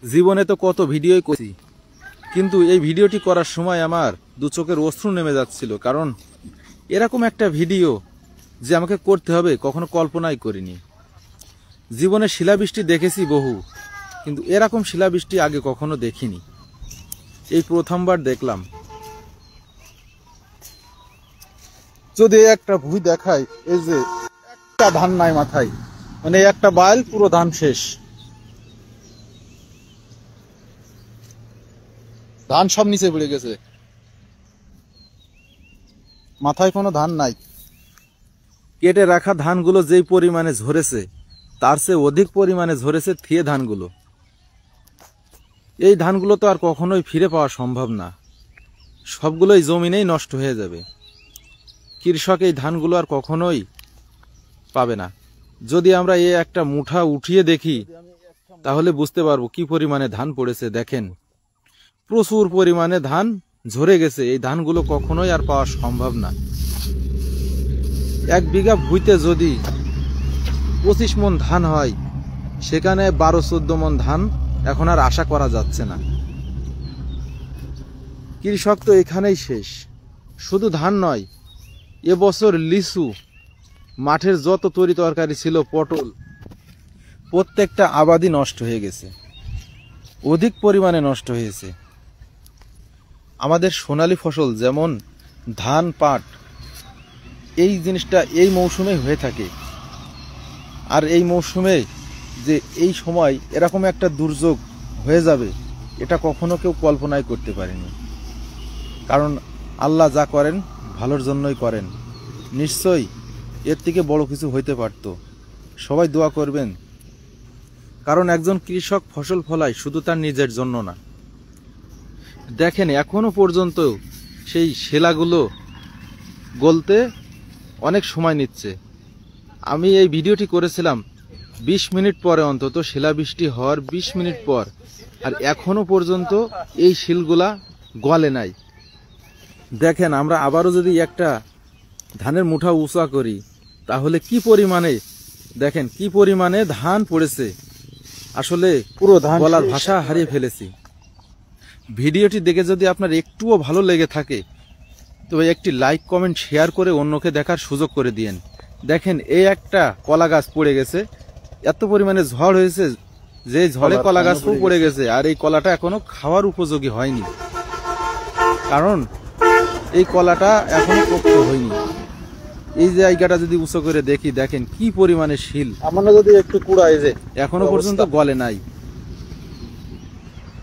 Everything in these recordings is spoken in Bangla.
জীবনে তো কত ভিডিওই করছি, কিন্তু এই ভিডিওটি করার সময় আমার দু চোখের অশ্রু নেমে যাচ্ছিল। কারণ এরকম একটা ভিডিও যে আমাকে করতে হবে কখনো কল্পনাই করিনি। জীবনে শিলাবৃষ্টি দেখেছি বহু, কিন্তু এরকম শিলাবৃষ্টি আগে কখনো দেখিনি। এই প্রথমবার দেখলাম। যদি একটা ভুঁই দেখায়, এই যে একটা ধান নাই মাথায়, মানে একটা বাইল পুরো ধান শেষ, ধান সব নিচে পড়ে গেছে, মাথায় কোনো ধান নাই। কেটে রাখা ধানগুলো যেই পরিমাণে ঝরেছে তার চেয়ে অধিক পরিমাণে ঝরেছে থিয়ে ধানগুলো। এই ধানগুলো তো আর কখনোই ফিরে পাওয়া সম্ভব না, সবগুলোই জমিনেই নষ্ট হয়ে যাবে। কৃষক এই ধানগুলো আর কখনোই পাবে না। যদি আমরা এই একটা মুঠা উঠিয়ে দেখি তাহলে বুঝতে পারবো কি পরিমাণে ধান পড়েছে। দেখেন, প্রচুর পরিমাণে ধান ঝরে গেছে। এই ধানগুলো কখনোই আর পাওয়া সম্ভব না। এক বিঘা ভুঁইতে যদি 25 মণ ধান হয়, সেখানে 12-14 মণ ধান এখন আর আশা করা যাচ্ছে না। কৃষক তো এখানেই শেষ। শুধু ধান নয়, এবছর লিচু, মাঠের যত তরি তরকারি ছিল, পটল, প্রত্যেকটা আবাদি নষ্ট হয়ে গেছে, অধিক পরিমাণে নষ্ট হয়েছে। আমাদের সোনালী ফসল যেমন ধান, পাট, এই জিনিসটা এই মৌসুমে হয়ে থাকে। আর এই মৌসুমে যে এই সময় এরকম একটা দুর্যোগ হয়ে যাবে, এটা কখনো কেউ কল্পনাই করতে পারেনি। কারণ আল্লাহ যা করেন ভালোর জন্যই করেন। নিশ্চয়ই এর থেকে বড় কিছু হইতে পারত। সবাই দোয়া করবেন, কারণ একজন কৃষক ফসল ফলায় শুধু তার নিজের জন্য না। দেখেন, এখনো পর্যন্ত সেই শেলাগুলো গলতে অনেক সময় নিচ্ছে। আমি এই ভিডিওটি করেছিলাম 20 মিনিট পরে, অন্তত শিলাবৃষ্টি হওয়ার 20 মিনিট পর, আর এখনো পর্যন্ত এই শিলগুলা গলে নাই। দেখেন, আমরা আবারও যদি একটা ধানের মুঠা উঁচা করি তাহলে কি পরিমাণে, দেখেন কি পরিমাণে ধান পড়েছে। আসলে পুরো ধান বলার ভাষা হারিয়ে ফেলেছি। ভিডিওটি দেখে যদি আপনার একটুও ভালো লেগে থাকে তবে একটি লাইক, কমেন্ট, শেয়ার করে অন্যকে দেখার সুযোগ করে দিয়েন। দেখেন, এই একটা কলা গাছ পড়ে গেছে, এত পরিমাণে ঝড় হয়েছে যে ঝড়ে কলা গাছও পড়ে গেছে, আর এই কলাটা এখনো খাওয়ার উপযোগী হয়নি। কারণ এই কলাটা এখনো পোক্ত হয়নি। এই জায়গাটা যদি উঁচু করে দেখি, দেখেন কি পরিমাণে শিল, আমরা যদি একটু কুড়াই, যে এখনো পর্যন্ত গলে নাই।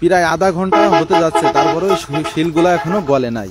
প্রায় আধা ঘন্টা হতে যাচ্ছে, তারপরে ওই শিলগুলা এখনো গলে নাই।